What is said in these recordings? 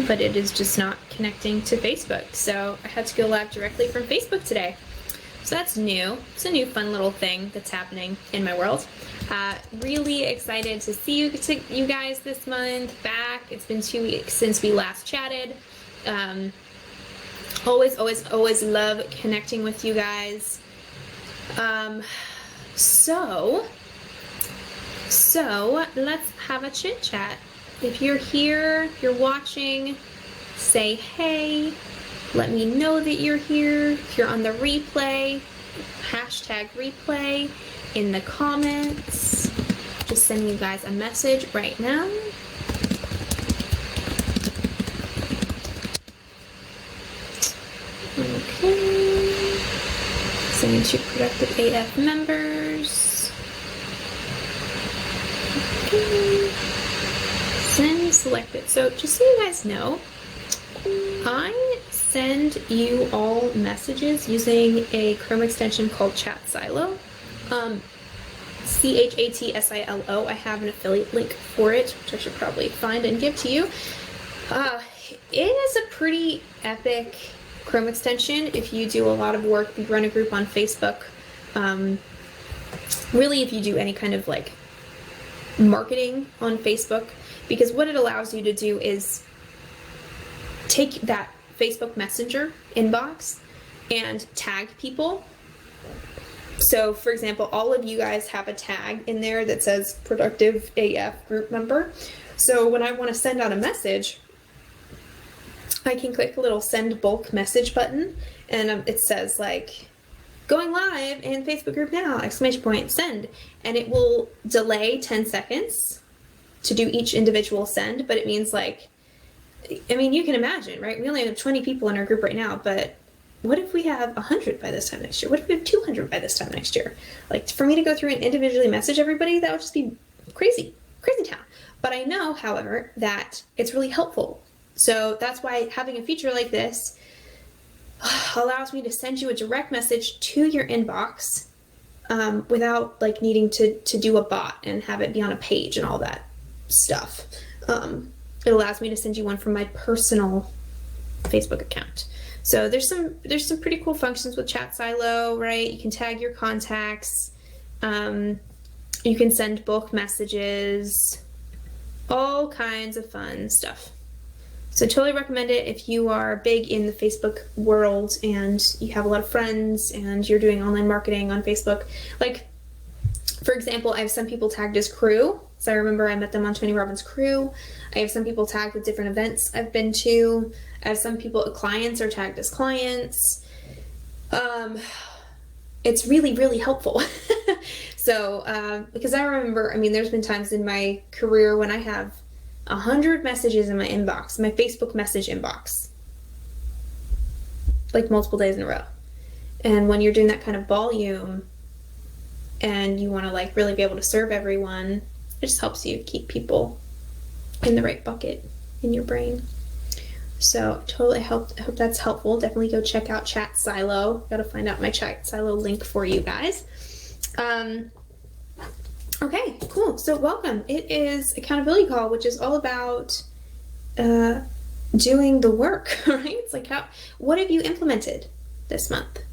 but it is just not connecting to Facebook. So I had to go live directly from Facebook today. So that's new. It's a new fun little thing that's happening in my world. Really excited to see you guys this month back. It's been 2 weeks since we last chatted. Always love connecting with you guys. So let's have a chit chat. If you're here, if you're watching, say hey. Let me know that you're here. If you're on the replay, hashtag replay in the comments. Just sending you guys a message right now. Okay. Sending to Productive AF members. Okay. Send selected. So just so you guys know, I send you all messages using a Chrome extension called ChatSilo. ChatSilo. I have an affiliate link for it, which I should probably find and give to you. It is a pretty epic Chrome extension if you do a lot of work, you run a group on Facebook. Really, if you do any kind of like marketing on Facebook, because what it allows you to do is take that Facebook Messenger inbox and tag people. So, for example, all of you guys have a tag in there that says Productive AF group member. So when I want to send out a message, I can click a little send bulk message button, and it says like, going live in Facebook group now, exclamation point, send. And it will delay 10 seconds to do each individual send, but it means like, I mean, you can imagine, right? We only have 20 people in our group right now, but what if we have 100 by this time next year? What if we have 200 by this time next year? Like, for me to go through and individually message everybody, that would just be crazy town. But I know, however, that it's really helpful. So that's why having a feature like this allows me to send you a direct message to your inbox without like needing to do a bot and have it be on a page and all that stuff. It allows me to send you one from my personal Facebook account. So there's some pretty cool functions with ChatSilo, right? You can tag your contacts. You can send bulk messages, all kinds of fun stuff. So totally recommend it if you are big in the Facebook world and you have a lot of friends and you're doing online marketing on Facebook. Like, for example, I have some people tagged as crew. So I remember I met them on Tony Robbins' crew. I have some people tagged with different events I've been to. I have some people, clients are tagged as clients. It's really, really helpful. So, because I remember, I mean, there's been times in my career when I have 100 messages in my inbox, my Facebook message inbox, like multiple days in a row. And when you're doing that kind of volume and you want to like really be able to serve everyone, it just helps you keep people in the right bucket in your brain. So totally hope that's helpful. Definitely go check out ChatSilo. Got to find out my ChatSilo link for you guys. Okay, cool. So welcome. It is Accountability Call, which is all about doing the work, right? It's like what have you implemented this month?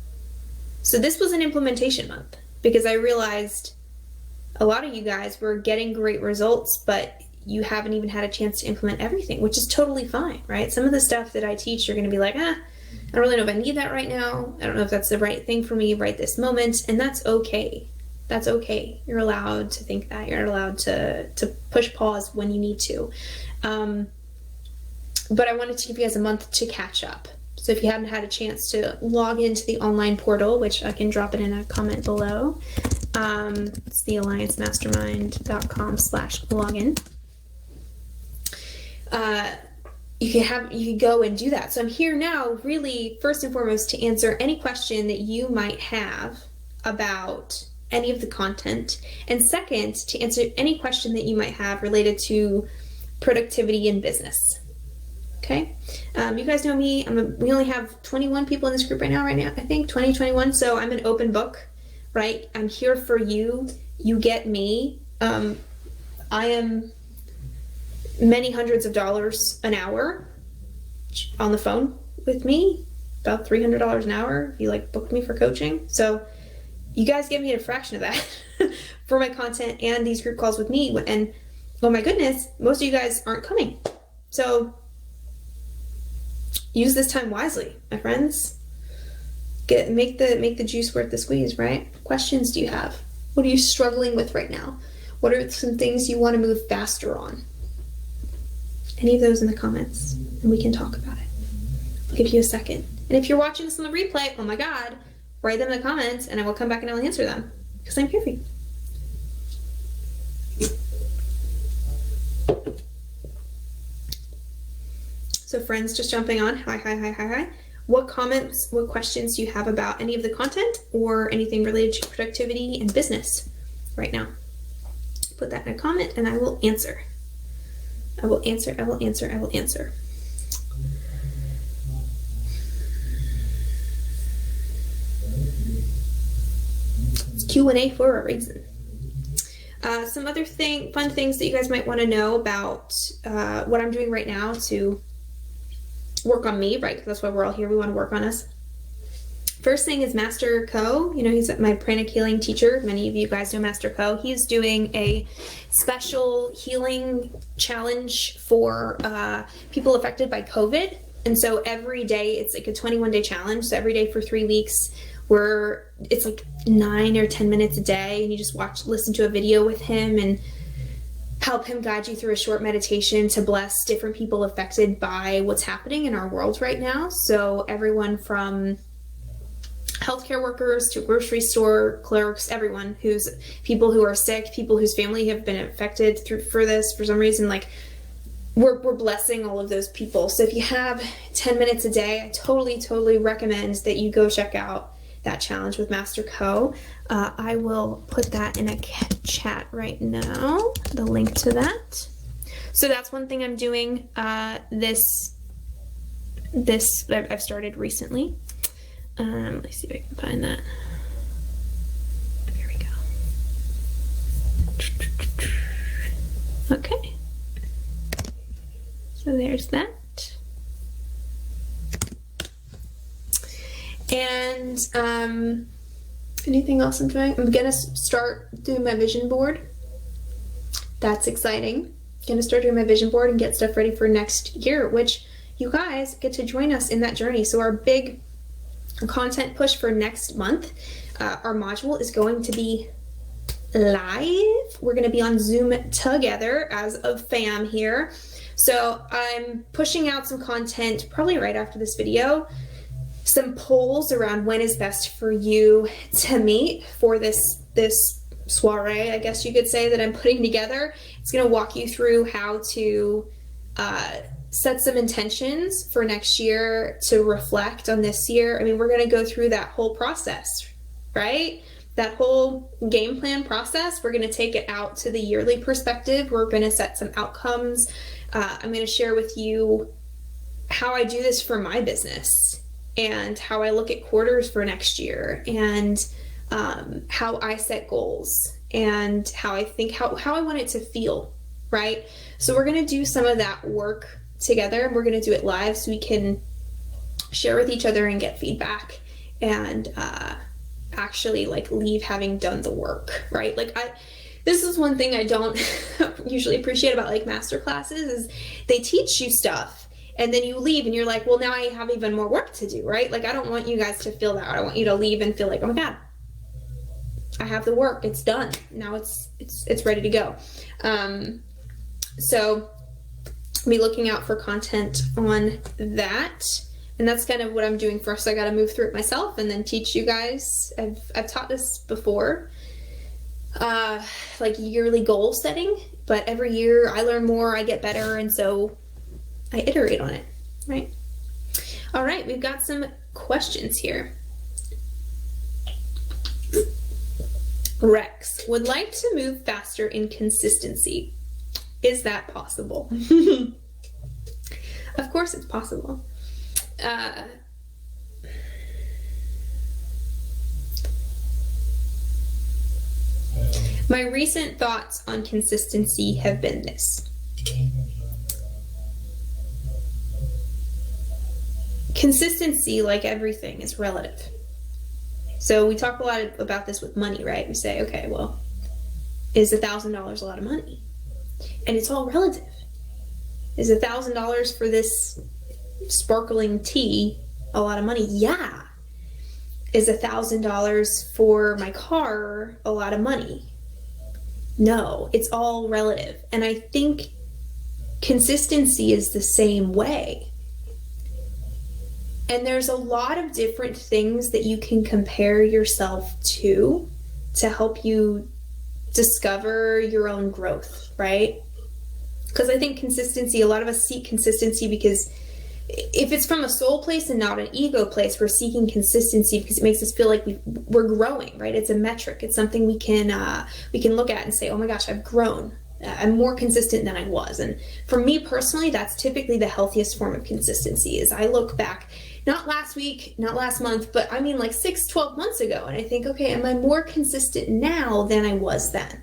So this was an implementation month because I realized a lot of you guys were getting great results, but you haven't even had a chance to implement everything, which is totally fine, right? Some of the stuff that I teach, you're going to be like, I don't really know if I need that right now. I don't know if that's the right thing for me right this moment. And that's okay. That's okay. You're allowed to think that. You're allowed to push pause when you need to. But I wanted to give you guys a month to catch up. So if you haven't had a chance to log into the online portal, which I can drop it in a comment below, it's thealliancemastermind.com/login. You can go and do that. So I'm here now really first and foremost to answer any question that you might have about any of the content, and second, to answer any question that you might have related to productivity in business. Okay, you guys know me. We only have 21 people in this group right now. I think 21. So I'm an open book, right? I'm here for you. You get me. I am many hundreds of dollars an hour on the phone with me, about $300 an hour if you like book me for coaching. So you guys give me a fraction of that for my content and these group calls with me. And oh my goodness, most of you guys aren't coming. So use this time wisely, my friends. Make the juice worth the squeeze, right? What questions do you have? What are you struggling with right now? What are some things you want to move faster on? Any of those in the comments, and we can talk about it. I'll give you a second. And if you're watching this on the replay, oh my God, write them in the comments and I will come back and I will answer them because I'm here for you. So friends just jumping on, hi. What comments, what questions do you have about any of the content or anything related to productivity and business right now? Put that in a comment and I will answer. I will answer. It's Q&A for a reason. Some other fun things that you guys might want to know about what I'm doing right now to work on me, right? Because that's why we're all here. We want to work on us. First thing is Master Co. You know, he's my pranic healing teacher. Many of you guys know Master Co. He's doing a special healing challenge for people affected by COVID. And so every day, it's like a 21-day challenge. So every day for 3 weeks, it's like 9 or 10 minutes a day. And you just listen to a video with him and help him guide you through a short meditation to bless different people affected by what's happening in our world right now. So everyone from healthcare workers to grocery store clerks, everyone people who are sick, people whose family have been affected for this for some reason, like we're blessing all of those people. So if you have 10 minutes a day, I totally recommend that you go check out that challenge with Master Co. I will put that in a chat right now, the link to that. So that's one thing I'm doing I've started recently. Let's see if I can find that. There we go. Okay. So there's that. And anything else I'm doing? I'm gonna start doing my vision board. That's exciting. Gonna start doing my vision board and get stuff ready for next year, which you guys get to join us in that journey. So our big content push for next month, our module is going to be live. We're going to be on Zoom together as a fam here. So I'm pushing out some content probably right after this video, some polls around when is best for you to meet for this soiree, I guess you could say, that I'm putting together. It's going to walk you through how to set some intentions for next year to reflect on this year. I mean, we're going to go through that whole process, right? That whole game plan process. We're going to take it out to the yearly perspective. We're going to set some outcomes. I'm going to share with you how I do this for my business and how I look at quarters for next year and how I set goals and how I think, how I want it to feel, right? So we're going to do some of that work together. We're going to do it live so we can share with each other and get feedback and actually like leave having done the work, right? Like this is one thing I don't usually appreciate about like master classes is they teach you stuff and then you leave and you're like, well, now I have even more work to do, right? Like I don't want you guys to feel that. I want you to leave and feel like, oh my God, I have the work. It's done. Now it's ready to go. So be looking out for content on that, and that's kind of what I'm doing first. I got to move through it myself and then teach you guys. I've taught this before, like yearly goal setting, but every year I learn more, I get better, and so I iterate on it, right? All right, we've got some questions here. Rex would like to move faster in consistency. Is that possible? Of course it's possible. My recent thoughts on consistency have been this. consistency, like everything, is relative. So we talk a lot about this with money, right? We say, okay, well, is $1,000 a lot of money? And it's all relative. Is $1,000 for this sparkling tea a lot of money? Yeah. Is $1,000 for my car a lot of money? No, it's all relative. And I think consistency is the same way. And there's a lot of different things that you can compare yourself to help you discover your own growth, right? Because I think consistency, a lot of us seek consistency because if it's from a soul place and not an ego place, we're seeking consistency because it makes us feel like we're growing, right? It's a metric. It's something we can look at and say, oh my gosh, I've grown. I'm more consistent than I was. And for me personally, that's typically the healthiest form of consistency. Is I look back, not last week, not last month, but I mean like 6-12 months ago, and I think, okay, am I more consistent now than I was then?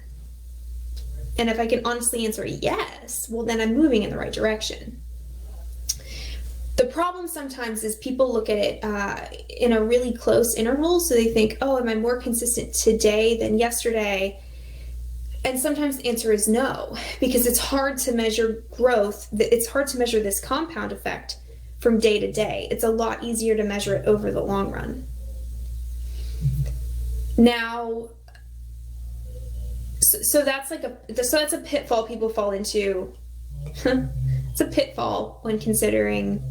And if I can honestly answer yes, well, then I'm moving in the right direction. The problem sometimes is people look at it in a really close interval. So they think, oh, am I more consistent today than yesterday? And sometimes the answer is no, because it's hard to measure growth. It's hard to measure this compound effect from day to day. It's a lot easier to measure it over the long run. Now, so that's a pitfall people fall into. It's a pitfall when considering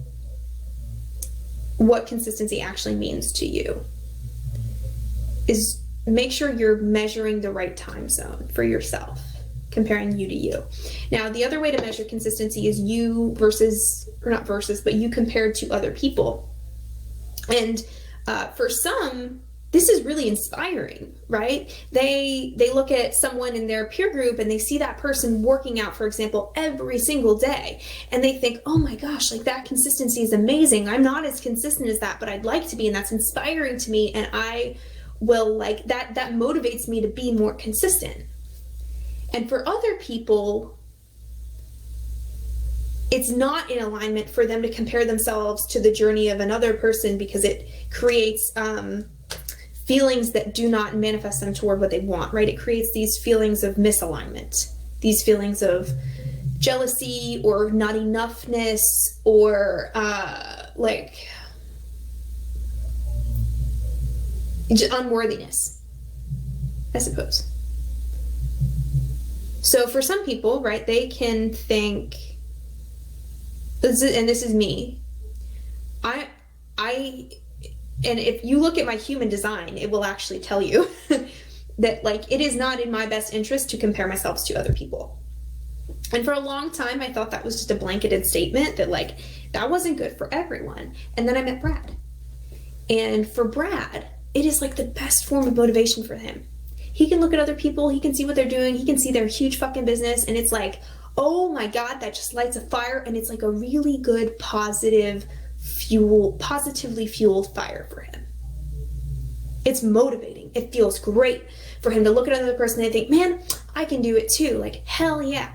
what consistency actually means to you. Is make sure you're measuring the right time zone for yourself, comparing you to you. Now, the other way to measure consistency is you but you compared to other people. And for some, this is really inspiring, right? They look at someone in their peer group and they see that person working out, for example, every single day. And they think, oh my gosh, like that consistency is amazing. I'm not as consistent as that, but I'd like to be. And that's inspiring to me. And I will like that motivates me to be more consistent. And for other people, it's not in alignment for them to compare themselves to the journey of another person because it creates feelings that do not manifest them toward what they want, right? It creates these feelings of misalignment, these feelings of jealousy or not enoughness or unworthiness, I suppose. So for some people, right, they can think, and this is me, and if you look at my human design, it will actually tell you that like it is not in my best interest to compare myself to other people. And for a long time, I thought that was just a blanketed statement that like that wasn't good for everyone. And then I met Brad. And for Brad, it is like the best form of motivation for him. He can look at other people, he can see what they're doing, he can see their huge fucking business, and it's like, oh my God, that just lights a fire, and it's like a really good, positively fueled fire for him. It's motivating. It feels great for him to look at another person and think, man, I can do it too. Like, hell yeah.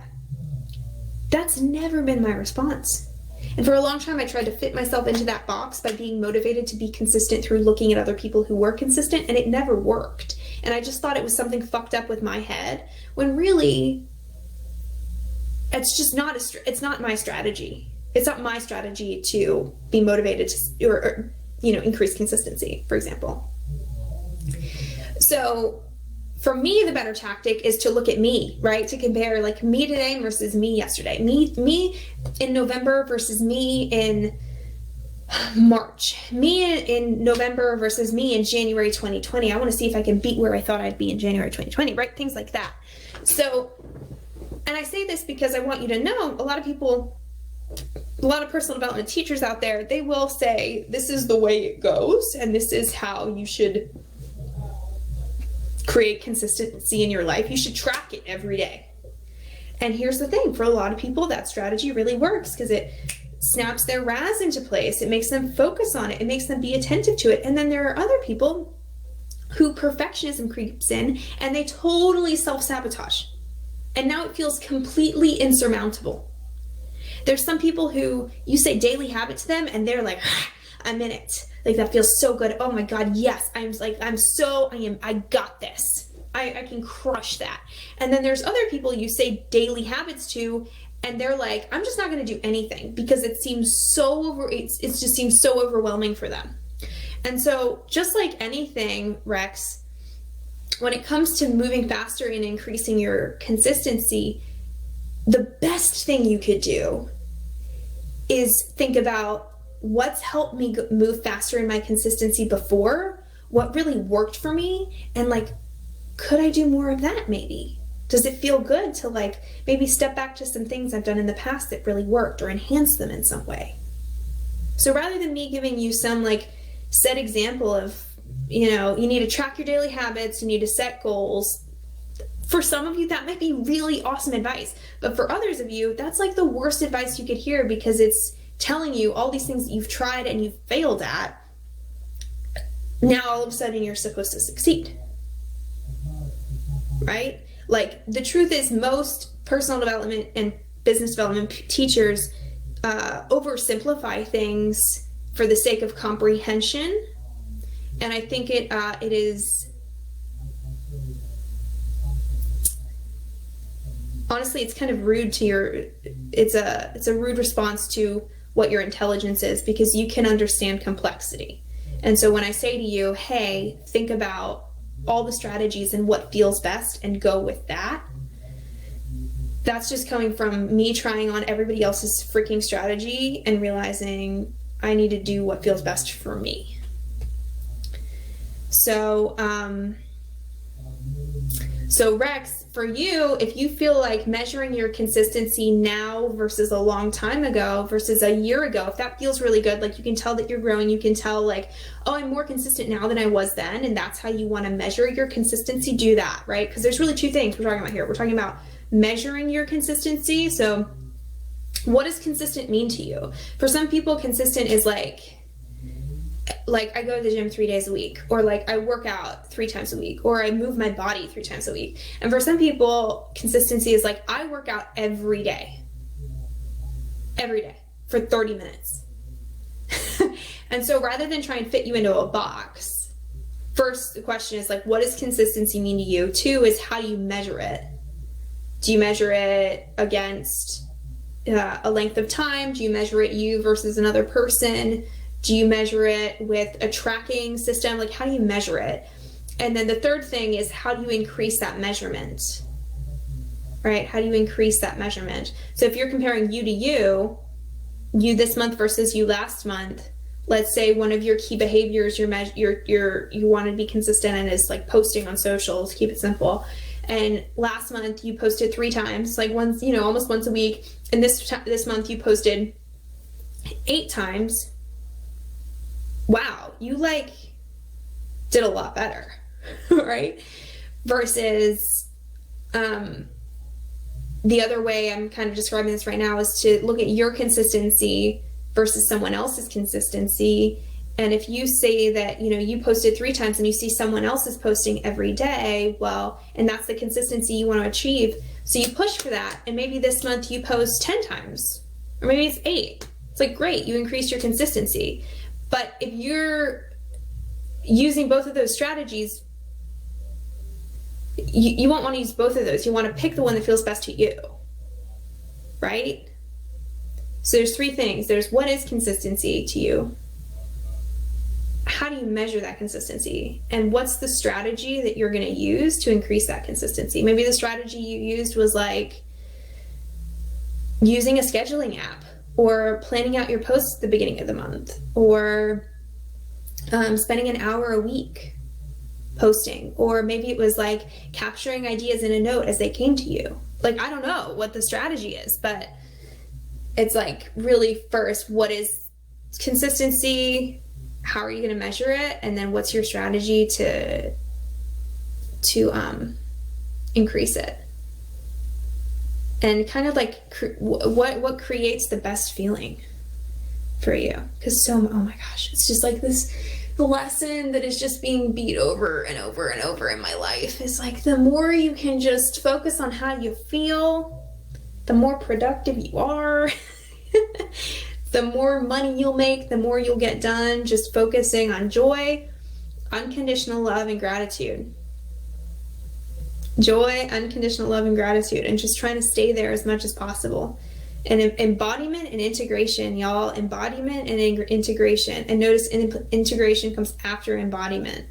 That's never been my response. And for a long time, I tried to fit myself into that box by being motivated to be consistent through looking at other people who were consistent, and it never worked. And I just thought it was something fucked up with my head, when really, it's just not it's not my strategy. It's not my strategy to be motivated to, or increase consistency, for example. So for me, the better tactic is to look at me, right? To compare like me today versus me yesterday. Me in November versus me in March. Me in November versus me in January 2020. I want to see if I can beat where I thought I'd be in January 2020, right? Things like that. So, and I say this because I want you to know, a lot of personal development teachers out there, they will say, this is the way it goes, and this is how you should create consistency in your life. You should track it every day. And here's the thing, for a lot of people, that strategy really works because it snaps their RAS into place. It makes them focus on it. It makes them be attentive to it. And then there are other people who perfectionism creeps in and they totally self-sabotage. And now it feels completely insurmountable. There's some people who you say daily habit to them and they're like, I'm in it. Like, that feels so good. Oh my God, yes. I got this. I can crush that. And then there's other people you say daily habits to, and they're like, I'm just not going to do anything because it just seems so overwhelming for them. And so just like anything, Rex, when it comes to moving faster and increasing your consistency, the best thing you could do is think about what's helped me move faster in my consistency before, what really worked for me, and like, could I do more of that maybe? Does it feel good to like maybe step back to some things I've done in the past that really worked or enhance them in some way? So rather than me giving you some like set example of, you need to track your daily habits, you need to set goals. For some of you, that might be really awesome advice. But for others of you, that's like the worst advice you could hear because it's telling you all these things that you've tried and you've failed at. Now all of a sudden you're supposed to succeed. Right? Like, the truth is most personal development and business development teachers oversimplify things for the sake of comprehension. And I think it is, honestly, it's kind of rude to it's a rude response to what your intelligence is, because you can understand complexity. And so when I say to you, hey, think about all the strategies and what feels best and go with that, that's just coming from me trying on everybody else's freaking strategy and realizing I need to do what feels best for me. So Rex, for you, if you feel like measuring your consistency now versus a long time ago versus a year ago, if that feels really good, like you can tell that you're growing, you can tell like, oh, I'm more consistent now than I was then, and that's how you want to measure your consistency, do that, right? Because there's really two things we're talking about here. We're talking about measuring your consistency. So what does consistent mean to you? For some people, consistent is like I go to the gym 3 days a week, or like I work out 3 times a week, or I move my body 3 times a week. And for some people, consistency is like I work out every day for 30 minutes. And so rather than try and fit you into a box, first the question is like, what does consistency mean to you? 2 is, how do you measure it? Do you measure it against a length of time? Do you measure it you versus another person? Do you measure it with a tracking system? Like, how do you measure it? And then the third thing is, how do you increase that measurement? Right? How do you increase that measurement? So if you're comparing you to you this month versus you last month, let's say one of your key behaviors you want to be consistent in is like posting on socials, keep it simple. And last month you posted 3 times, like once, almost once a week. And this month you posted 8 times. Wow, you like did a lot better, right? Versus the other way I'm kind of describing this right now is to look at your consistency versus someone else's consistency. And if you say that, you posted 3 times and you see someone else is posting every day, well, and that's the consistency you want to achieve. So you push for that. And maybe this month you post 10 times, or maybe it's 8. It's like, great, you increased your consistency. But if you're using both of those strategies, you won't want to use both of those. You want to pick the one that feels best to you, right? So there's 3 things. There's, what is consistency to you? How do you measure that consistency? And what's the strategy that you're going to use to increase that consistency? Maybe the strategy you used was like using a scheduling app, or planning out your posts at the beginning of the month, or spending an hour a week posting, or maybe it was like capturing ideas in a note as they came to you. Like, I don't know what the strategy is, but it's like, really, first, what is consistency? How are you going to measure it? And then what's your strategy to increase it? And kind of like what creates the best feeling for you? Because oh my gosh, it's just like this lesson that is just being beat over and over and over in my life. Is like, the more you can just focus on how you feel, the more productive you are. The more money you'll make, the more you'll get done just focusing on joy, unconditional love, and gratitude. Joy, unconditional love, and gratitude, and just trying to stay there as much as possible. And embodiment and integration, y'all. Embodiment and integration. And notice integration comes after embodiment.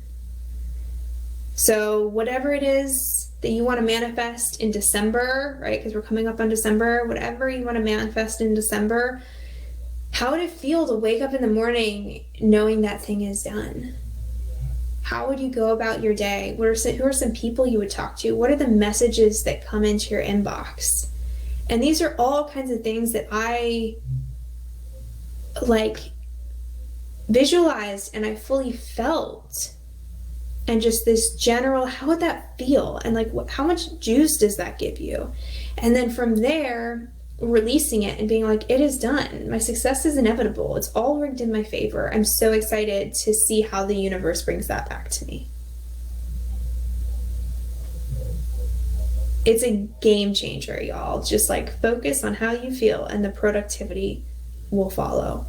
So whatever it is that you want to manifest in December, right? Because we're coming up on December. Whatever you want to manifest in December, how would it feel to wake up in the morning knowing that thing is done? How would you go about your day? Who are some people you would talk to? What are the messages that come into your inbox? And these are all kinds of things that I visualized and I fully felt. And just this general, how would that feel? And how much juice does that give you? And then from there, releasing it and being like, it is done. My success is inevitable. It's all rigged in my favor. I'm so excited to see how the universe brings that back to me. It's a game changer, y'all. Just focus on how you feel and the productivity will follow.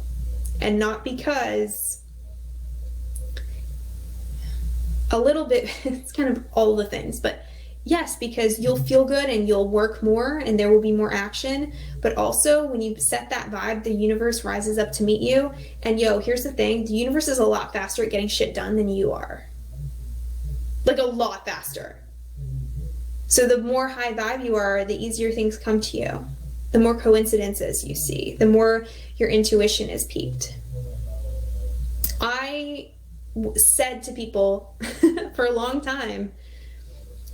And not because a little bit, it's kind of all the things, but yes, because you'll feel good and you'll work more and there will be more action. But also when you set that vibe, the universe rises up to meet you. And here's the thing. The universe is a lot faster at getting shit done than you are. A lot faster. So the more high vibe you are, the easier things come to you. The more coincidences you see, the more your intuition is piqued. I said to people for a long time,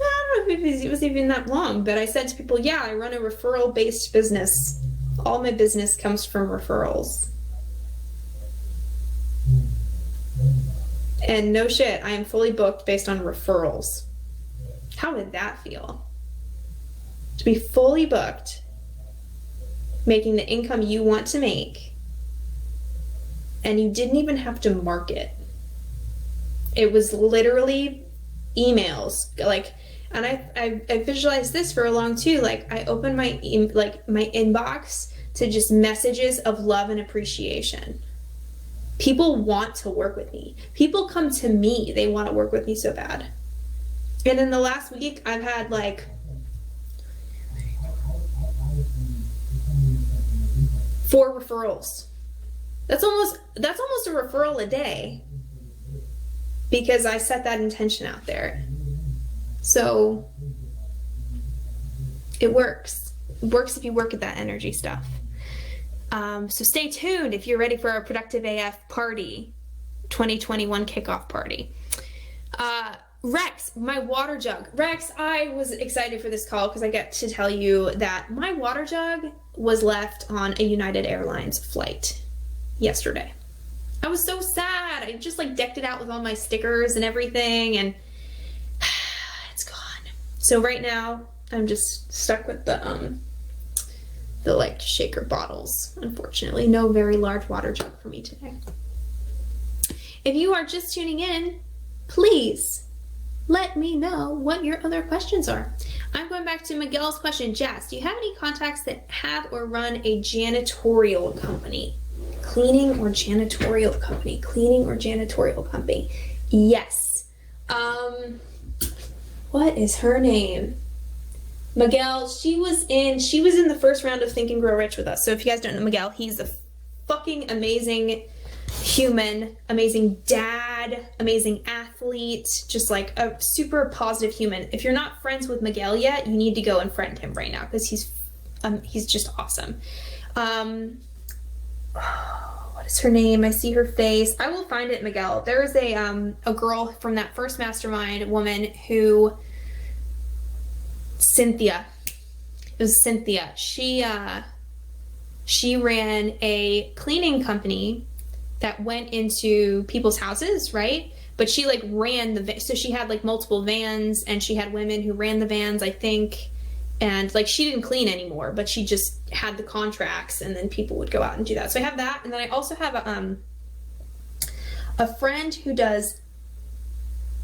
I don't know if it was even that long, but I said to people, yeah, I run a referral-based business. All my business comes from referrals. And no shit, I am fully booked based on referrals. How would that feel? To be fully booked, making the income you want to make, and you didn't even have to market. It was literally emails. And I visualized this for a long too. I opened my my inbox to just messages of love and appreciation. People want to work with me. People come to me. They want to work with me so bad. And in the last week, I've had 4 referrals. That's almost a referral a day because I set that intention out there. So it works. It works if you work at that energy stuff. So stay tuned if you're ready for our Productive AF party, 2021 kickoff party. Rex, my water jug. Rex, I was excited for this call because I get to tell you that my water jug was left on a United Airlines flight yesterday. I was so sad. I just decked it out with all my stickers and everything, and it's gone. So right now I'm just stuck with the shaker bottles. Unfortunately, no very large water jug for me today. If you are just tuning in, please let me know what your other questions are. I'm going back to Miguel's question. Jess, do you have any contacts that have or run a janitorial company? Cleaning or janitorial company? Cleaning or janitorial company? Yes. What is her name? Miguel, she was in the first round of Think and Grow Rich with us. So if you guys don't know Miguel, he's a fucking amazing human, amazing dad, amazing athlete, just a super positive human. If you're not friends with Miguel yet, you need to go and friend him right now because he's just awesome. What is her name? I see her face. I will find it, Miguel. There is a girl from that first mastermind woman who, Cynthia. It was Cynthia. She ran a cleaning company that went into people's houses, right? But she ran so she had multiple vans, and she had women who ran the vans, I think. And she didn't clean anymore, but she just had the contracts, and then people would go out and do that. So I have that, and then I also have a friend who does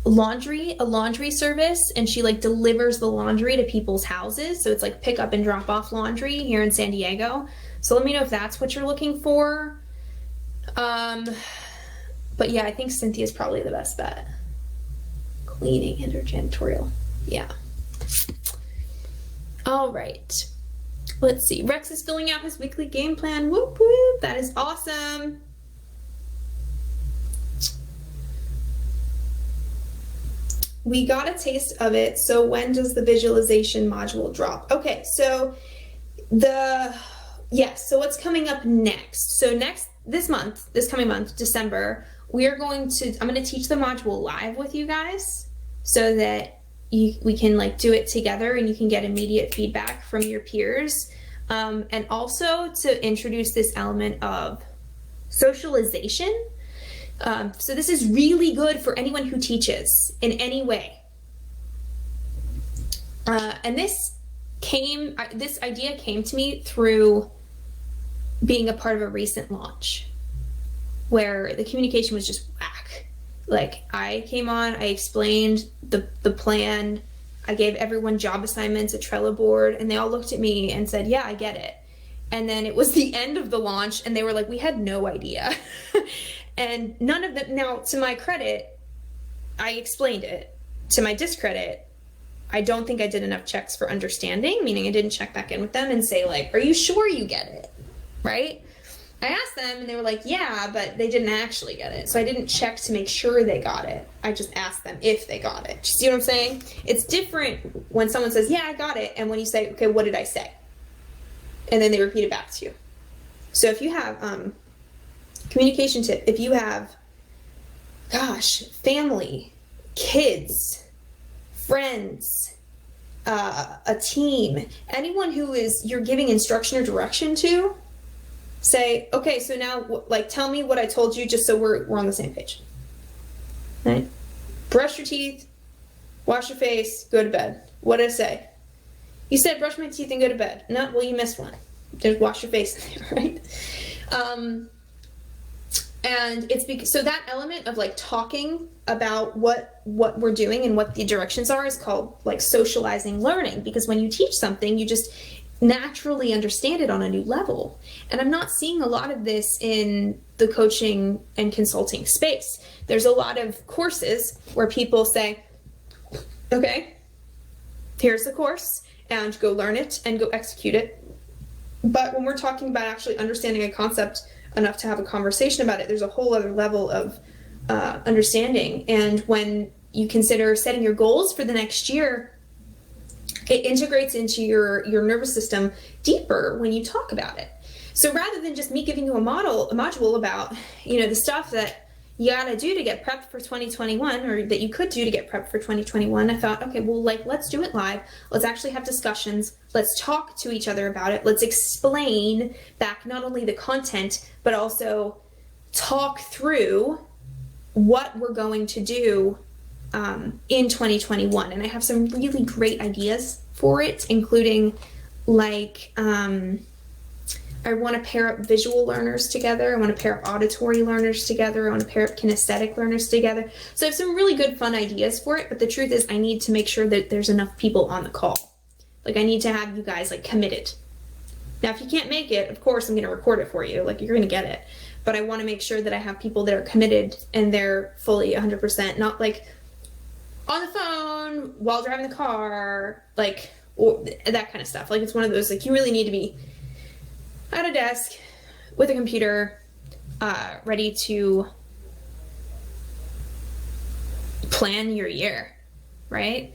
a laundry service, and she delivers the laundry to people's houses. So it's pick up and drop off laundry here in San Diego. So let me know if that's what you're looking for. But yeah, I think Cynthia's probably the best bet. Cleaning and or janitorial. Yeah. All right. Let's see. Rex is filling out his weekly game plan. Whoop whoop. That is awesome. We got a taste of it. So when does the visualization module drop? Okay, so so what's coming up next? So this coming month, December, I'm going to teach the module live with you guys so that we can like do it together and you can get immediate feedback from your peers. And also to introduce this element of socialization. So this is really good for anyone who teaches in any way. And this idea came to me through being a part of a recent launch where the communication was just whack. Like I came on, I explained the plan, I gave everyone job assignments, a Trello board, and they all looked at me and said, yeah, I get it. And then it was the end of the launch and they were like, we had no idea. And none of them, now to my credit, I explained it. To my discredit, I don't think I did enough checks for understanding, meaning I didn't check back in with them and say like, are you sure you get it? Right? I asked them and they were like, yeah, but they didn't actually get it. So I didn't check to make sure they got it. I just asked them if they got it. You see what I'm saying? It's different when someone says, yeah, I got it. And when you say, okay, what did I say? And then they repeat it back to you. So if you have, communication tip, if you have, family, kids, friends, a team, anyone who you're giving instruction or direction to, say, okay, so now, like, tell me what I told you just so we're on the same page. Right? Brush your teeth, wash your face, go to bed. What did I say? You said brush my teeth and go to bed. No, well, you missed one. There's wash your face in there, right? And it's because, so that element of like talking about what we're doing and what the directions are is called like socializing learning, because when you teach something, you just naturally understand it on a new level. And I'm not seeing a lot of this in the coaching and consulting space. There's a lot of courses where people say, okay, here's the course and go learn it and go execute it. But when we're talking about actually understanding a concept enough to have a conversation about it, there's a whole other level of understanding. And when you consider setting your goals for the next year, it integrates into your nervous system deeper when you talk about it. So rather than just me giving you a module about, the stuff that you gotta do to get prepped for 2021, or that you could do to get prepped for 2021, I thought, okay, well, like, let's do it live. Let's actually have discussions. Let's talk to each other about it. Let's explain back not only the content, but also talk through what we're going to do in 2021. And I have some really great ideas for it, including like, I want to pair up visual learners together. I want to pair up auditory learners together. I want to pair up kinesthetic learners together. So I have some really good fun ideas for it, but the truth is I need to make sure that there's enough people on the call. Like I need to have you guys like committed. Now, if you can't make it, of course I'm going to record it for you. Like you're going to get it. But I want to make sure that I have people that are committed and they're fully 100%, not like on the phone while driving the car, like, or that kind of stuff. Like it's one of those, like you really need to be at a desk with a computer, ready to plan your year, right?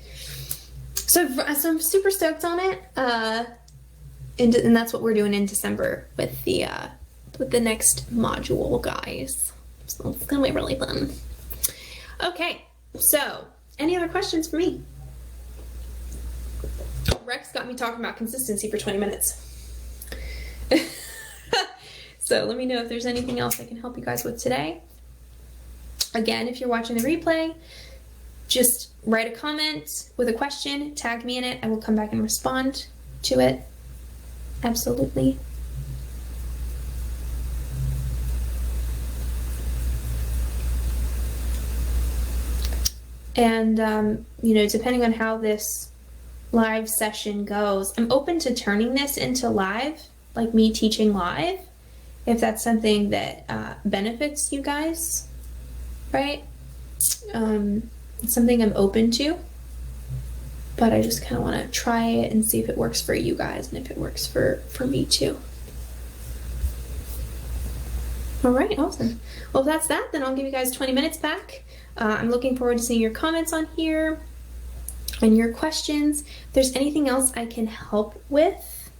So I'm super stoked on it, and that's what we're doing in December with the next module, guys. So it's gonna be really fun. Okay, so any other questions for me? Rex got me talking about consistency for 20 minutes. So let me know if there's anything else I can help you guys with today. Again, if you're watching the replay, just write a comment with a question, tag me in it. I will come back and respond to it. Absolutely. And, depending on how this live session goes, I'm open to turning this into live like me teaching live, if that's something that benefits you guys, right? It's something I'm open to, but I just kind of want to try it and see if it works for you guys and if it works for me too. All right, awesome. Well, if that's that, then I'll give you guys 20 minutes back. I'm looking forward to seeing your comments on here and your questions. If there's anything else I can help with,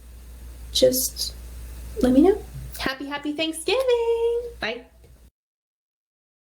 just let me know. Happy Thanksgiving. Bye.